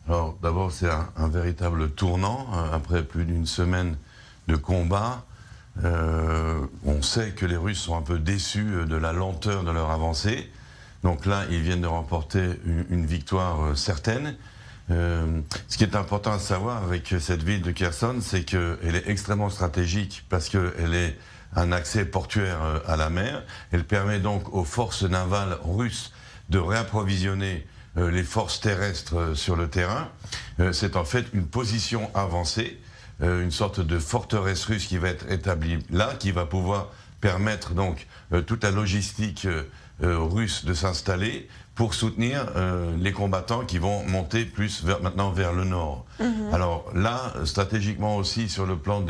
Alors d'abord c'est un véritable tournant, après plus d'une semaine de combat. On sait que les Russes sont un peu déçus de la lenteur de leur avancée. Donc là, ils viennent de remporter une victoire certaine. Ce qui est important à savoir avec cette ville de Kherson, c'est qu'elle est extrêmement stratégique parce qu'elle est un accès portuaire à la mer. Elle permet donc aux forces navales russes de réapprovisionner les forces terrestres sur le terrain. C'est en fait une position avancée, une sorte de forteresse russe qui va être établie là, qui va pouvoir permettre donc toute la logistique russe de s'installer pour soutenir les combattants qui vont monter plus maintenant vers le nord. Alors là, stratégiquement aussi sur le plan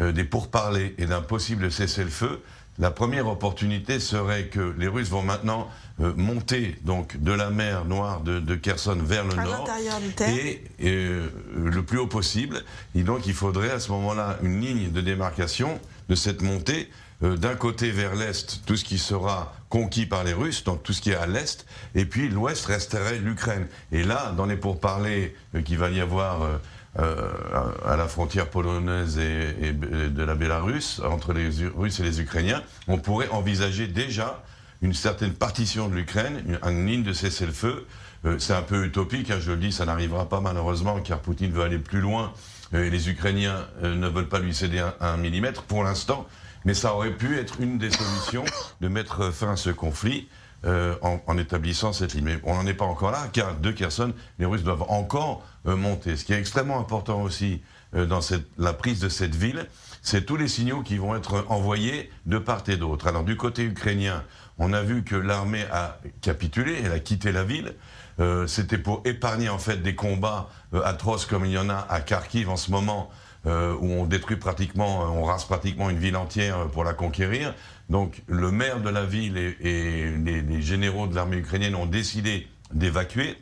des pourparlers et d'un possible cessez-le-feu, la première opportunité serait que les Russes vont maintenant monter donc de la mer Noire de Kherson vers le nord et le plus haut possible. Et donc il faudrait à ce moment-là une ligne de démarcation de cette montée. D'un côté vers l'est, tout ce qui sera conquis par les Russes, donc tout ce qui est à l'est, et puis l'ouest resterait l'Ukraine. Et là, dans les pourparlers qu'il va y avoir à la frontière polonaise et de la Bélarus, entre les Russes et les Ukrainiens, on pourrait envisager déjà une certaine partition de l'Ukraine, une ligne de cessez-le-feu. C'est un peu utopique, hein, je le dis, ça n'arrivera pas malheureusement, car Poutine veut aller plus loin, et les Ukrainiens ne veulent pas lui céder un millimètre pour l'instant. Mais ça aurait pu être une des solutions de mettre fin à ce conflit en établissant cette ligne. Mais on n'en est pas encore là, car de Kherson, les Russes doivent encore monter. Ce qui est extrêmement important aussi dans la prise de cette ville, c'est tous les signaux qui vont être envoyés de part et d'autre. Alors du côté ukrainien, on a vu que l'armée a capitulé, elle a quitté la ville. C'était pour épargner en fait des combats atroces comme il y en a à Kharkiv en ce moment, où on détruit pratiquement, on rase pratiquement une ville entière pour la conquérir. Donc le maire de la ville et les généraux de l'armée ukrainienne ont décidé d'évacuer.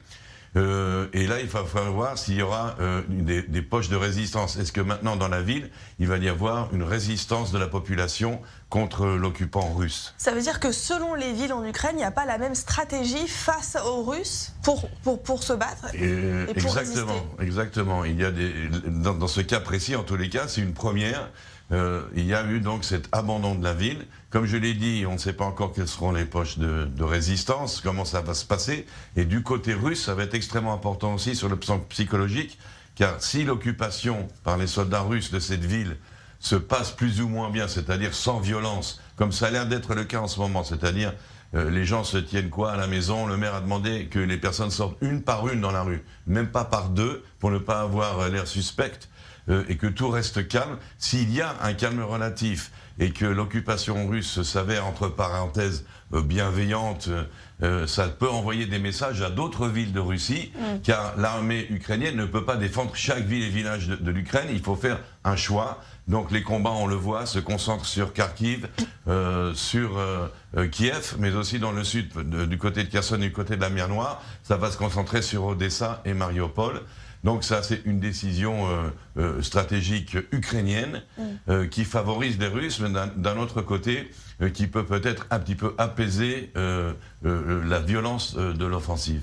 Et là, il va falloir voir s'il y aura des poches de résistance. Est-ce que maintenant, dans la ville, il va y avoir une résistance de la population contre l'occupant russe? Ça veut dire que selon les villes en Ukraine, il n'y a pas la même stratégie face aux Russes pour se battre et pour résister. Exactement. Il y a dans ce cas précis, en tous les cas, c'est une première. Il y a eu donc cet abandon de la ville. Comme je l'ai dit, on ne sait pas encore quelles seront les poches de résistance, comment ça va se passer. Et du côté russe, ça va être extrêmement important aussi sur le plan psychologique, car si l'occupation par les soldats russes de cette ville se passe plus ou moins bien, c'est-à-dire sans violence, comme ça a l'air d'être le cas en ce moment, c'est-à-dire les gens se tiennent quoi à la maison. Le maire a demandé que les personnes sortent une par une dans la rue, même pas par deux, pour ne pas avoir l'air suspecte. Et que tout reste calme. S'il y a un calme relatif et que l'occupation russe s'avère, entre parenthèses, bienveillante, ça peut envoyer des messages à d'autres villes de Russie, car l'armée ukrainienne ne peut pas défendre chaque ville et village de l'Ukraine. Il faut faire un choix. Donc les combats, on le voit, se concentrent sur Kharkiv, sur Kiev, mais aussi dans le sud, du côté de Kherson et du côté de la mer Noire. Ça va se concentrer sur Odessa et Mariupol. Donc ça, c'est une décision stratégique ukrainienne qui favorise les Russes, mais d'un autre côté, qui peut peut-être un petit peu apaiser la violence de l'offensive.